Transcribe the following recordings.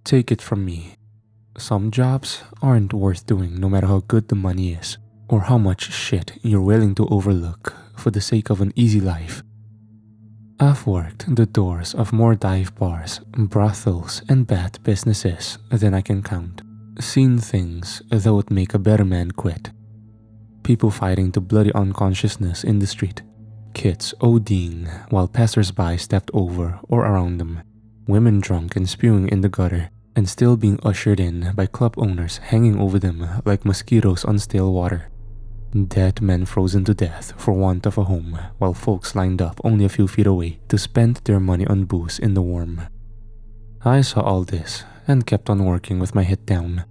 Take it from me. Some jobs aren't worth doing no matter how good the money is, or how much shit you're willing to overlook for the sake of an easy life. I've worked the doors of more dive bars, brothels, and bad businesses than I can count. Seen things that would make a better man quit. People fighting to bloody unconsciousness in the street. Kids ODing while passers-by stepped over or around them. Women drunk and spewing in the gutter, and still being ushered in by club owners hanging over them like mosquitoes on stale water. Dead men frozen to death for want of a home, while folks lined up only a few feet away to spend their money on booze in the warm. I saw all this and kept on working with my head down.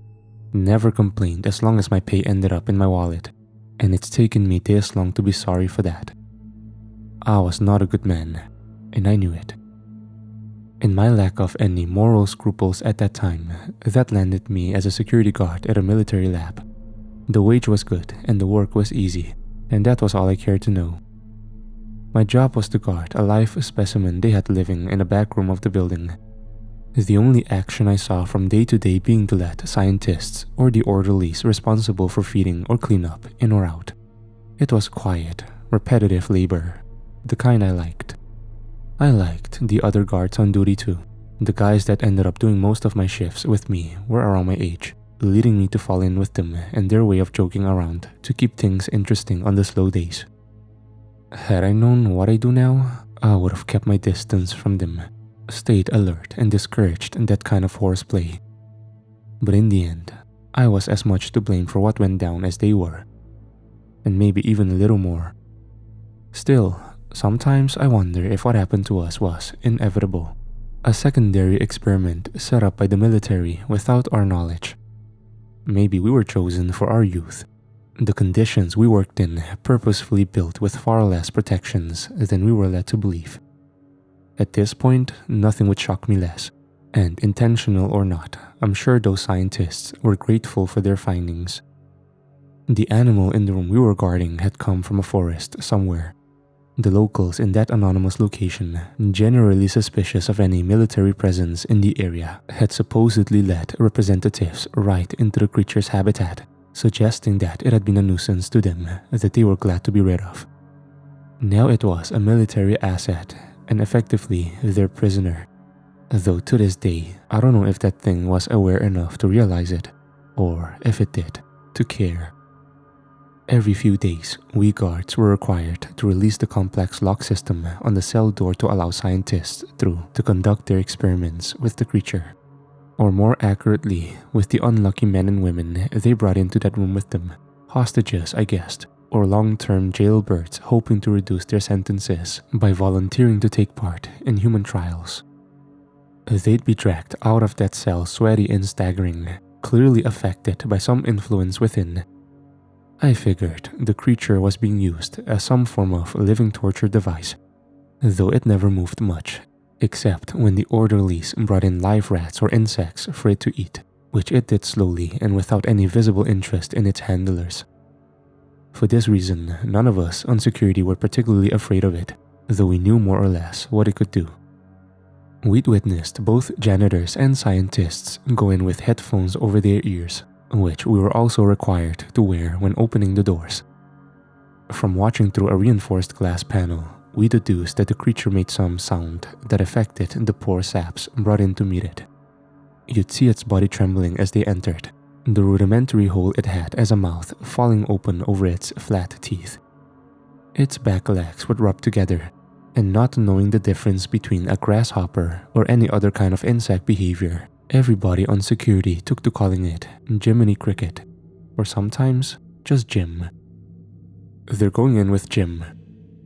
Never complained as long as my pay ended up in my wallet, and it's taken me this long to be sorry for that. I was not a good man, and I knew it. In my lack of any moral scruples at that time, that landed me as a security guard at a military lab. The wage was good and the work was easy, and that was all I cared to know. My job was to guard a live specimen they had living in a back room of the building. The only action I saw from day to day being to let scientists or the orderlies responsible for feeding or cleanup in or out. It was quiet, repetitive labor, the kind I liked. I liked the other guards on duty too. The guys that ended up doing most of my shifts with me were around my age, leading me to fall in with them and their way of joking around to keep things interesting on the slow days. Had I known what I do now, I would have kept my distance from them, stayed alert and discouraged that kind of horseplay. But in the end, I was as much to blame for what went down as they were, and maybe even a little more. Still, sometimes I wonder if what happened to us was inevitable, a secondary experiment set up by the military without our knowledge. Maybe we were chosen for our youth. The conditions we worked in purposefully built with far less protections than we were led to believe. At this point, nothing would shock me less, and intentional or not, I'm sure those scientists were grateful for their findings. The animal in the room we were guarding had come from a forest somewhere. The locals in that anonymous location, generally suspicious of any military presence in the area, had supposedly let representatives right into the creature's habitat, suggesting that it had been a nuisance to them that they were glad to be rid of. Now it was a military asset, and effectively their prisoner. Though to this day, I don't know if that thing was aware enough to realize it, or if it did, to care. Every few days, we guards were required to release the complex lock system on the cell door to allow scientists through to conduct their experiments with the creature. Or more accurately, with the unlucky men and women they brought into that room with them. Hostages, I guessed, or long-term jailbirds hoping to reduce their sentences by volunteering to take part in human trials. They'd be dragged out of that cell sweaty and staggering, clearly affected by some influence within. I figured the creature was being used as some form of living torture device, though it never moved much, except when the orderlies brought in live rats or insects for it to eat, which it did slowly and without any visible interest in its handlers. For this reason, none of us on security were particularly afraid of it, though we knew more or less what it could do. We'd witnessed both janitors and scientists go in with headphones over their ears, which we were also required to wear when opening the doors. From watching through a reinforced glass panel, we deduced that the creature made some sound that affected the poor saps brought in to meet it. You'd see its body trembling as they entered, the rudimentary hole it had as a mouth falling open over its flat teeth. Its back legs would rub together, and not knowing the difference between a grasshopper or any other kind of insect behavior, everybody on security took to calling it Jiminy Cricket, or sometimes just Jim. "They're going in with Jim,"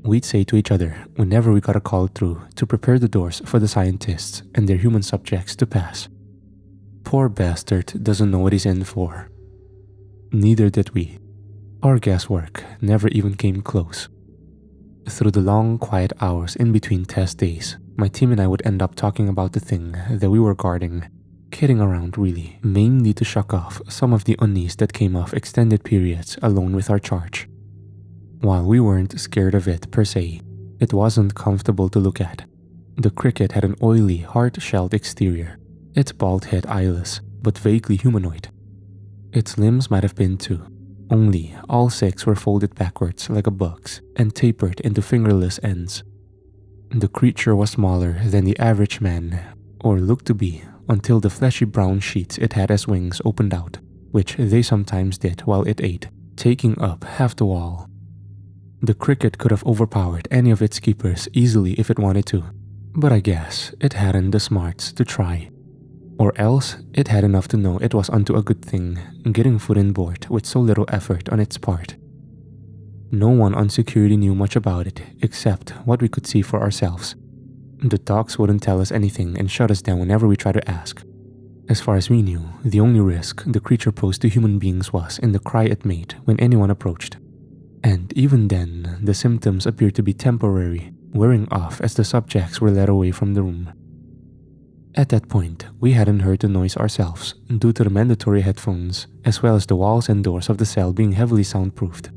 we'd say to each other whenever we got a call through to prepare the doors for the scientists and their human subjects to pass. Poor bastard doesn't know what he's in for. Neither did we. Our guesswork never even came close. Through the long, quiet hours in between test days, my team and I would end up talking about the thing that we were guarding, kidding around really, mainly to shock off some of the unease that came off extended periods alone with our charge. While we weren't scared of it per se, it wasn't comfortable to look at. The cricket had an oily, hard-shelled exterior. Its bald head eyeless, but vaguely humanoid. Its limbs might have been too, only all 6 were folded backwards like a bug's and tapered into fingerless ends. The creature was smaller than the average man, or looked to be, until the fleshy brown sheets it had as wings opened out, which they sometimes did while it ate, taking up half the wall. The cricket could have overpowered any of its keepers easily if it wanted to, but I guess it hadn't the smarts to try. Or else, it had enough to know it was onto a good thing, getting food and board with so little effort on its part. No one on security knew much about it, except what we could see for ourselves. The dogs wouldn't tell us anything and shut us down whenever we tried to ask. As far as we knew, the only risk the creature posed to human beings was in the cry it made when anyone approached. And even then, the symptoms appeared to be temporary, wearing off as the subjects were led away from the room. At that point, we hadn't heard the noise ourselves due to the mandatory headphones, as well as the walls and doors of the cell being heavily soundproofed.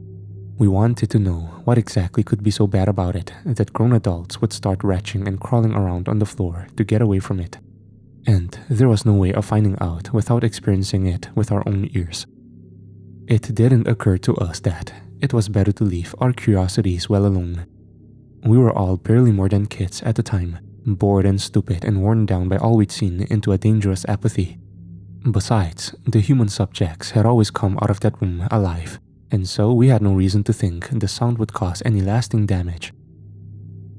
We wanted to know what exactly could be so bad about it that grown adults would start retching and crawling around on the floor to get away from it. And there was no way of finding out without experiencing it with our own ears. It didn't occur to us that it was better to leave our curiosities well alone. We were all barely more than kids at the time, bored and stupid and worn down by all we'd seen into a dangerous apathy. Besides, the human subjects had always come out of that room alive, and so we had no reason to think the sound would cause any lasting damage.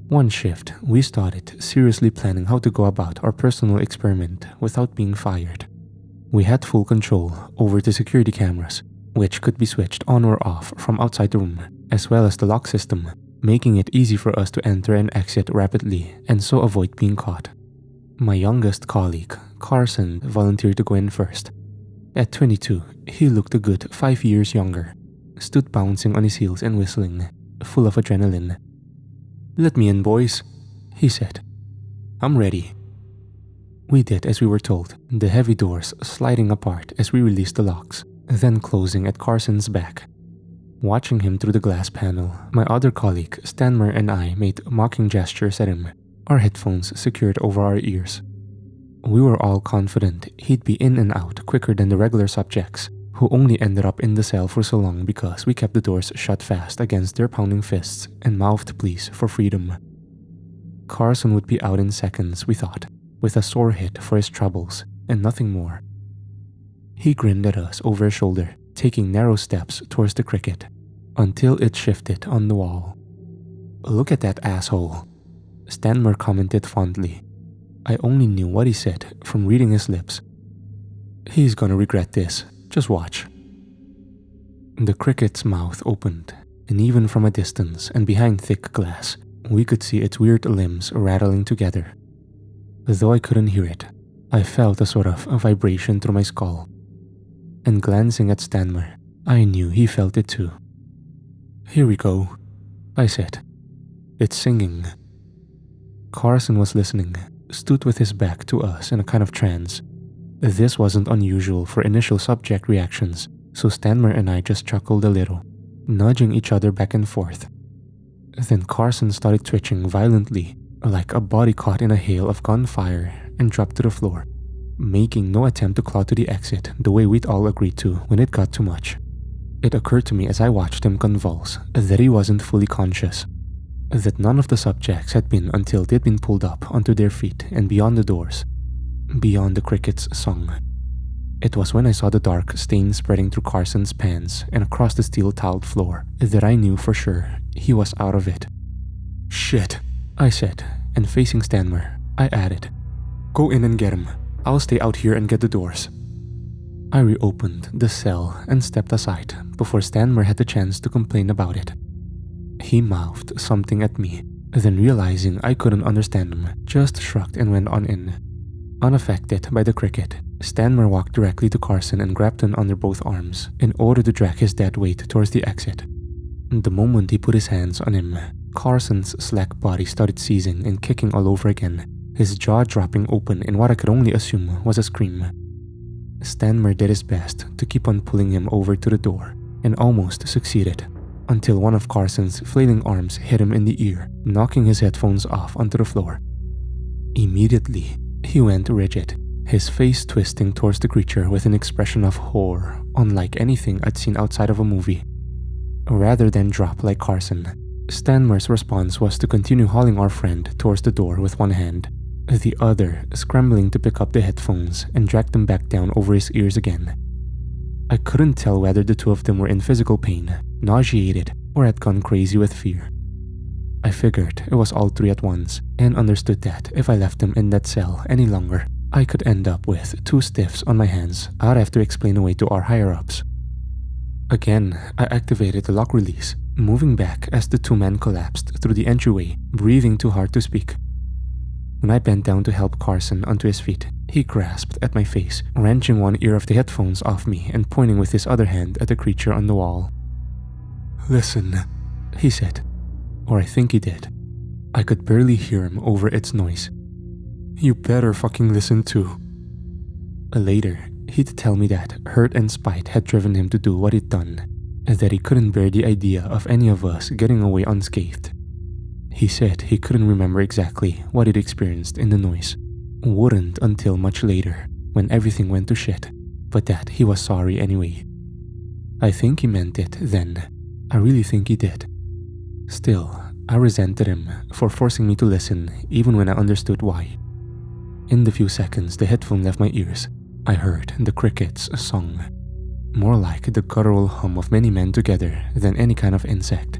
One shift, we started seriously planning how to go about our personal experiment without being fired. We had full control over the security cameras, which could be switched on or off from outside the room, as well as the lock system, making it easy for us to enter and exit rapidly and so avoid being caught. My youngest colleague, Carson, volunteered to go in first. At 22, he looked a good 5 years younger, stood bouncing on his heels and whistling, full of adrenaline. "Let me in, boys," he said. "I'm ready." We did as we were told, the heavy doors sliding apart as we released the locks, then closing at Carson's back. Watching him through the glass panel, my other colleague, Stanmer, and I made mocking gestures at him, our headphones secured over our ears. We were all confident he'd be in and out quicker than the regular subjects, who only ended up in the cell for so long because we kept the doors shut fast against their pounding fists and mouthed pleas for freedom. Carson would be out in seconds, we thought, with a sore hit for his troubles and nothing more. He grinned at us over his shoulder, taking narrow steps towards the cricket, until it shifted on the wall. "Look at that asshole," Stanmer commented fondly. I only knew what he said from reading his lips. "He's gonna regret this, just watch." The cricket's mouth opened, and even from a distance and behind thick glass, we could see its weird limbs rattling together. Though I couldn't hear it, I felt a sort of vibration through my skull. And glancing at Stanmer, I knew he felt it too. "Here we go," I said. "It's singing." Carson was listening, stood with his back to us in a kind of trance. This wasn't unusual for initial subject reactions, so Stanmer and I just chuckled a little, nudging each other back and forth. Then Carson started twitching violently, like a body caught in a hail of gunfire, and dropped to the floor, making no attempt to claw to the exit the way we'd all agreed to when it got too much. It occurred to me as I watched him convulse that he wasn't fully conscious, that none of the subjects had been until they'd been pulled up onto their feet and beyond the doors, beyond the cricket's song. It was when I saw the dark stain spreading through Carson's pants and across the steel-tiled floor that I knew for sure he was out of it. "Shit," I said, and facing Stanmer, I added, "Go in and get him. I'll stay out here and get the doors." I reopened the cell and stepped aside before Stanmer had the chance to complain about it. He mouthed something at me, then realizing I couldn't understand him, just shrugged and went on in. Unaffected by the cricket, Stanmer walked directly to Carson and grabbed him under both arms in order to drag his dead weight towards the exit. The moment he put his hands on him, Carson's slack body started seizing and kicking all over again, his jaw dropping open in what I could only assume was a scream. Stanmer did his best to keep on pulling him over to the door, and almost succeeded, until one of Carson's flailing arms hit him in the ear, knocking his headphones off onto the floor. Immediately, he went rigid, his face twisting towards the creature with an expression of horror, unlike anything I'd seen outside of a movie. Rather than drop like Carson, Stanmer's response was to continue hauling our friend towards the door with one hand, the other scrambling to pick up the headphones and drag them back down over his ears again. I couldn't tell whether the two of them were in physical pain, nauseated, or had gone crazy with fear. I figured it was all three at once, and understood that if I left them in that cell any longer, I could end up with two stiffs on my hands I'd have to explain away to our higher-ups. Again, I activated the lock release, moving back as the two men collapsed through the entryway, breathing too hard to speak. When I bent down to help Carson onto his feet, he grasped at my face, wrenching one ear of the headphones off me and pointing with his other hand at the creature on the wall. "Listen," he said. Or I think he did. I could barely hear him over its noise. "You better fucking listen too." Later, he'd tell me that hurt and spite had driven him to do what he'd done, and that he couldn't bear the idea of any of us getting away unscathed. He said he couldn't remember exactly what he'd experienced in the noise. Wouldn't until much later, when everything went to shit, but that he was sorry anyway. I think he meant it then. I really think he did. Still, I resented him for forcing me to listen even when I understood why. In the few seconds the headphone left my ears, I heard the crickets' song. More like the guttural hum of many men together than any kind of insect.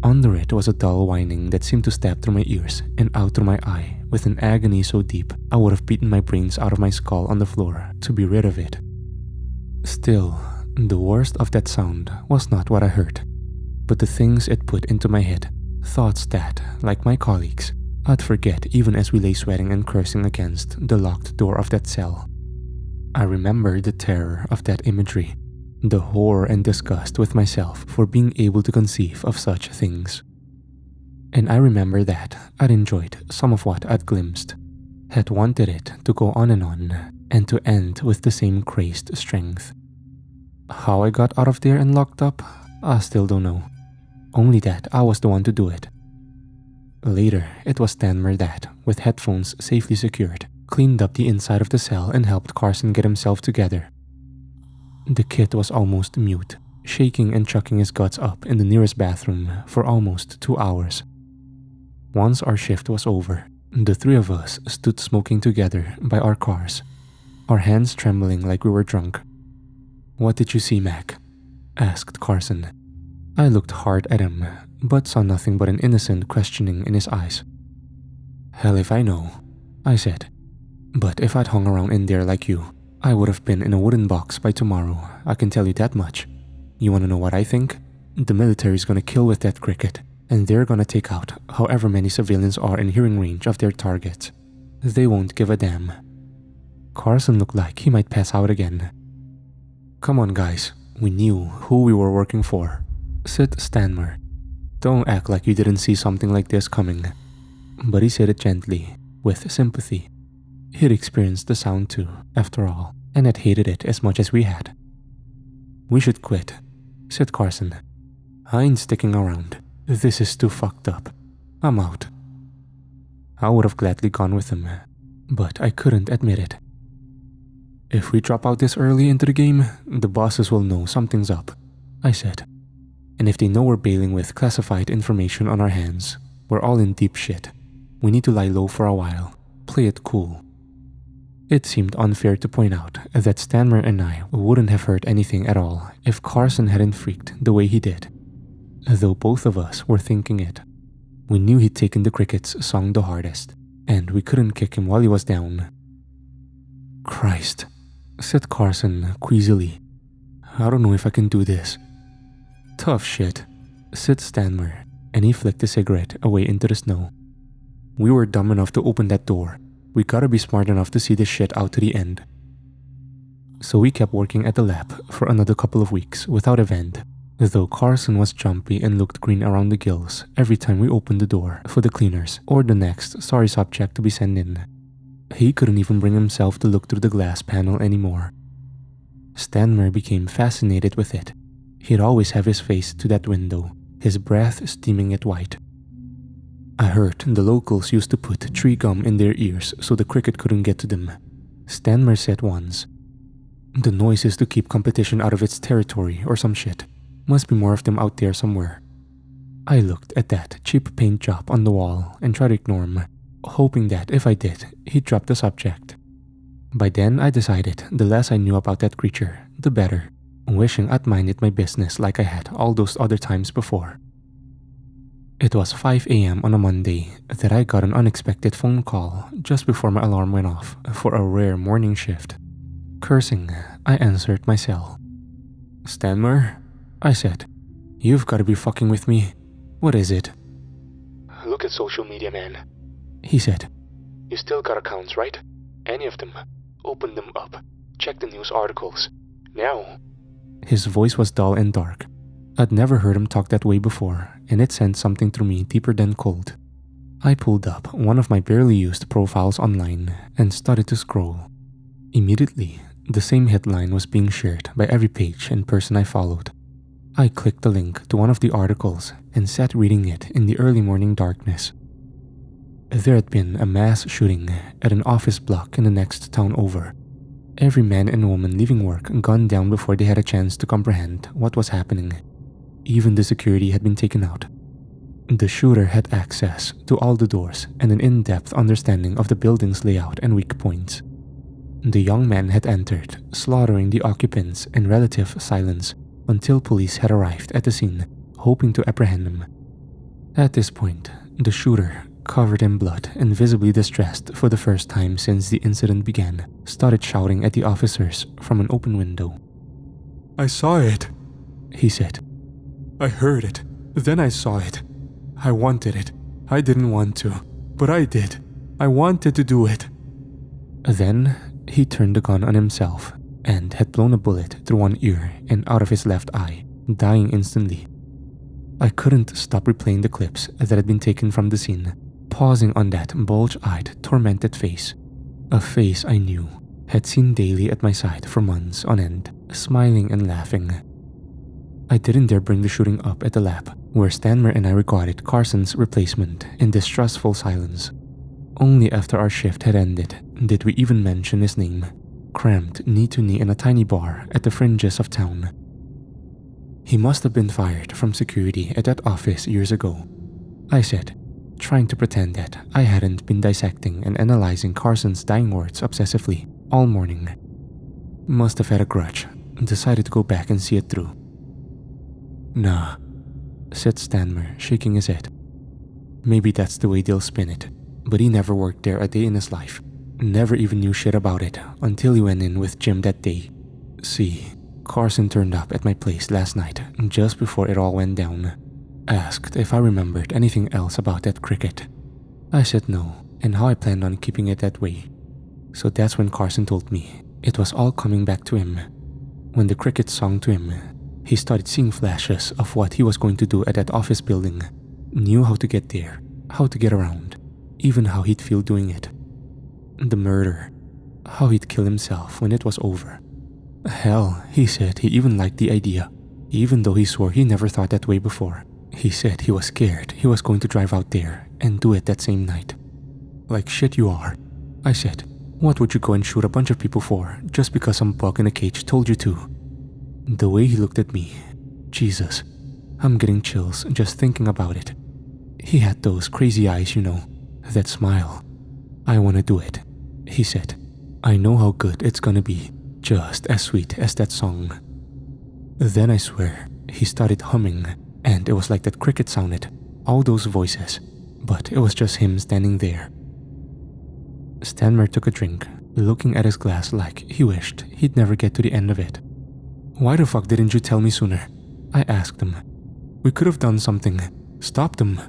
Under it was a dull whining that seemed to stab through my ears and out through my eye with an agony so deep I would have beaten my brains out of my skull on the floor to be rid of it. Still, the worst of that sound was not what I heard, but the things it put into my head, thoughts that, like my colleagues, I'd forget even as we lay sweating and cursing against the locked door of that cell. I remember the terror of that imagery, the horror and disgust with myself for being able to conceive of such things. And I remember that I'd enjoyed some of what I'd glimpsed, had wanted it to go on, and to end with the same crazed strength. How I got out of there and locked up, I still don't know. Only that I was the one to do it. Later, it was Stanmer that, with headphones safely secured, cleaned up the inside of the cell and helped Carson get himself together. The kid was almost mute, shaking and chucking his guts up in the nearest bathroom for almost 2 hours. Once our shift was over, the three of us stood smoking together by our cars, our hands trembling like we were drunk. "What did you see, Mac?" asked Carson. I looked hard at him, but saw nothing but an innocent questioning in his eyes. "Hell if I know," I said. "But if I'd hung around in there like you, I would have been in a wooden box by tomorrow, I can tell you that much. You wanna know what I think? The military's gonna kill with that cricket, and they're gonna take out however many civilians are in hearing range of their targets. They won't give a damn." Carson looked like he might pass out again. "Come on guys, we knew who we were working for," said Stanmer. "Don't act like you didn't see something like this coming." But he said it gently, with sympathy. He'd experienced the sound too, after all, and had hated it as much as we had. "We should quit," said Carson. "I ain't sticking around. This is too fucked up. I'm out." I would have gladly gone with him, but I couldn't admit it. "If we drop out this early into the game, the bosses will know something's up," I said. "And if they know we're bailing with classified information on our hands, we're all in deep shit. We need to lie low for a while, play it cool." It seemed unfair to point out that Stanmer and I wouldn't have heard anything at all if Carson hadn't freaked the way he did. Though both of us were thinking it. We knew he'd taken the cricket's song the hardest, and we couldn't kick him while he was down. "Christ," said Carson queasily. "I don't know if I can do this." "Tough shit," said Stanmer, and he flicked the cigarette away into the snow. "We were dumb enough to open that door. We gotta be smart enough to see this shit out to the end." So we kept working at the lab for another couple of weeks without a vent, though Carson was jumpy and looked green around the gills every time we opened the door for the cleaners or the next sorry subject to be sent in. He couldn't even bring himself to look through the glass panel anymore. Stanmer became fascinated with it. He'd always have his face to that window, his breath steaming it white. I heard the locals used to put tree gum in their ears so the cricket couldn't get to them. Stanmer said once. The noise is to keep competition out of its territory or some shit. Must be more of them out there somewhere. I looked at that cheap paint job on the wall and tried to ignore him, hoping that if I did, he'd drop the subject. By then, I decided the less I knew about that creature, the better, wishing I'd minded my business like I had all those other times before. It was 5 a.m. on a Monday that I got an unexpected phone call just before my alarm went off for a rare morning shift. Cursing, I answered my cell. "Stanmer?" I said. "You've got to be fucking with me. What is it?" "Look at social media, man," he said. "You still got accounts, right? Any of them. Open them up. Check the news articles. Now." His voice was dull and dark. I'd never heard him talk that way before, and it sent something through me deeper than cold. I pulled up one of my barely used profiles online and started to scroll. Immediately, the same headline was being shared by every page and person I followed. I clicked the link to one of the articles and sat reading it in the early morning darkness. There had been a mass shooting at an office block in the next town over. Every man and woman leaving work gunned down before they had a chance to comprehend what was happening. Even the security had been taken out. The shooter had access to all the doors and an in-depth understanding of the building's layout and weak points. The young man had entered, slaughtering the occupants in relative silence until police had arrived at the scene, hoping to apprehend him. At this point, the shooter, covered in blood and visibly distressed for the first time since the incident began, started shouting at the officers from an open window. "I saw it," he said. "I heard it. Then I saw it. I wanted it. I didn't want to, but I did. I wanted to do it." Then he turned the gun on himself and had blown a bullet through one ear and out of his left eye, dying instantly. I couldn't stop replaying the clips that had been taken from the scene, pausing on that bulge-eyed, tormented face. A face I knew, had seen daily at my side for months on end, smiling and laughing. I didn't dare bring the shooting up at the lab, where Stanmer and I regarded Carson's replacement in distrustful silence. Only after our shift had ended did we even mention his name, crammed knee to knee in a tiny bar at the fringes of town. He must have been fired from security at that office years ago, I said, trying to pretend that I hadn't been dissecting and analyzing Carson's dying words obsessively all morning. Must have had a grudge, decided to go back and see it through. "Nah," said Stanmer, shaking his head. "Maybe that's the way they'll spin it, but he never worked there a day in his life. Never even knew shit about it until he went in with Jim that day. See, Carson turned up at my place last night just before it all went down. Asked if I remembered anything else about that cricket. I said no, and how I planned on keeping it that way. So that's when Carson told me it was all coming back to him. When the cricket sung to him, he started seeing flashes of what he was going to do at that office building. Knew how to get there, how to get around, even how he'd feel doing it. The murder, how he'd kill himself when it was over. Hell, he said he even liked the idea, even though he swore he never thought that way before. He said he was scared he was going to drive out there and do it that same night. "Like shit you are," I said. "What would you go and shoot a bunch of people for just because some bug in a cage told you to?" The way he looked at me, Jesus, I'm getting chills just thinking about it. He had those crazy eyes, you know, that smile. "I want to do it," he said. "I know how good it's gonna be, just as sweet as that song." Then I swear, he started humming, and it was like that cricket sounded, all those voices, but it was just him standing there. Stanmer took a drink, looking at his glass like he wished he'd never get to the end of it. "Why the fuck didn't you tell me sooner?" I asked him. "We could have done something, stopped them."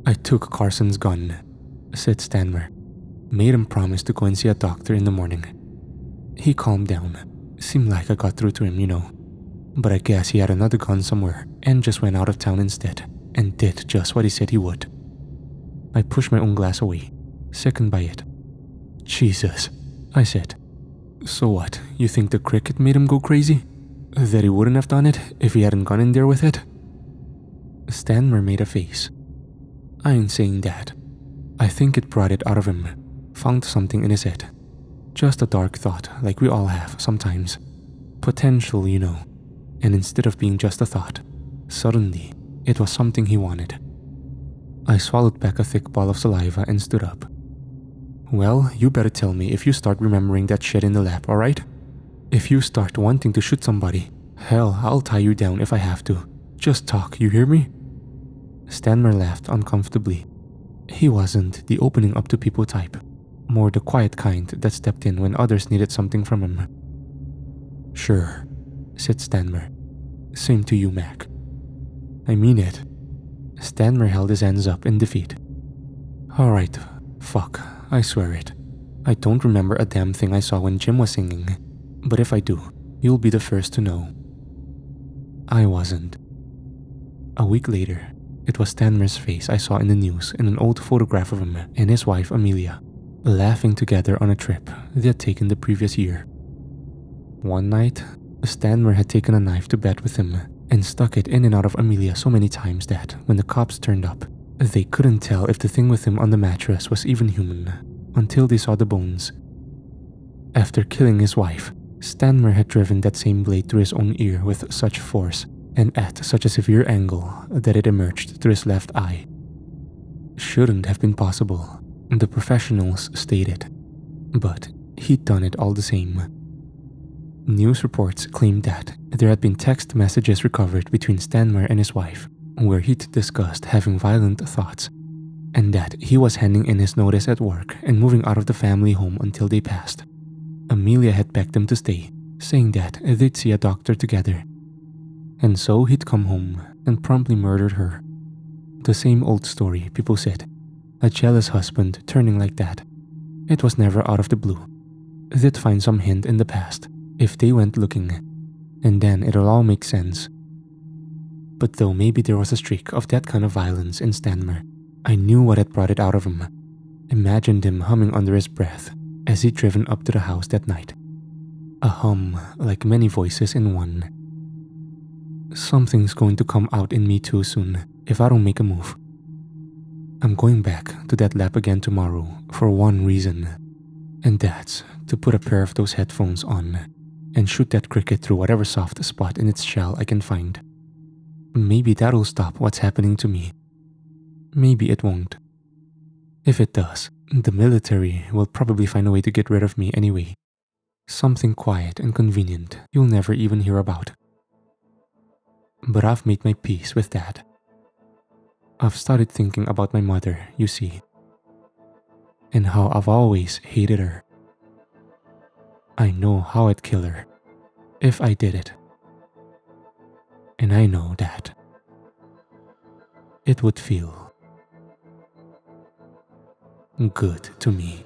"I took Carson's gun," said Stanmer. "Made him promise to go and see a doctor in the morning. He calmed down. Seemed like I got through to him, you know. But I guess he had another gun somewhere and just went out of town instead and did just what he said he would." I pushed my own glass away, sickened by it. "Jesus," I said. "So what, you think the cricket made him go crazy? That he wouldn't have done it if he hadn't gone in there with it?" Stanmer made a face. "I ain't saying that. I think it brought it out of him, found something in his head. Just a dark thought like we all have sometimes. Potential, you know. And instead of being just a thought, suddenly it was something he wanted. I swallowed back a thick ball of saliva and stood up. Well, you better tell me if you start remembering that shit in the lab, alright? If you start wanting to shoot somebody, hell, I'll tie you down if I have to. Just talk, you hear me? Stanmer laughed uncomfortably. He wasn't the opening up to people type, more the quiet kind that stepped in when others needed something from him. Sure, said Stanmer. Same to you, Mac. I mean it. Stanmer held his hands up in defeat. Alright, fuck, I swear it. I don't remember a damn thing I saw when Jim was singing, but if I do, you'll be the first to know. I wasn't. A week later, it was Stanmer's face I saw in the news in an old photograph of him and his wife Amelia, laughing together on a trip they had taken the previous year. One night, Stanmer had taken a knife to bed with him and stuck it in and out of Amelia so many times that, when the cops turned up, they couldn't tell if the thing with him on the mattress was even human, until they saw the bones. After killing his wife, Stanmer had driven that same blade through his own ear with such force and at such a severe angle that it emerged through his left eye. Shouldn't have been possible, the professionals stated, but he'd done it all the same. News reports claimed that there had been text messages recovered between Stanmer and his wife, where he'd discussed having violent thoughts, and that he was handing in his notice at work and moving out of the family home until they passed. Amelia had begged him to stay, saying that they'd see a doctor together. And so he'd come home and promptly murdered her. The same old story, people said. A jealous husband turning like that. It was never out of the blue. They'd find some hint in the past, if they went looking, and then it'll all make sense. But though maybe there was a streak of that kind of violence in Stanmer, I knew what had brought it out of him. Imagined him humming under his breath as he'd driven up to the house that night. A hum like many voices in one. Something's going to come out in me too soon if I don't make a move. I'm going back to that lab again tomorrow for one reason, and that's to put a pair of those headphones on and shoot that cricket through whatever soft spot in its shell I can find. Maybe that'll stop what's happening to me. Maybe it won't. If it does, the military will probably find a way to get rid of me anyway. Something quiet and convenient you'll never even hear about. But I've made my peace with that. I've started thinking about my mother, you see, and how I've always hated her. I know how I'd kill her, if I did it. And I know that it would feel good to me.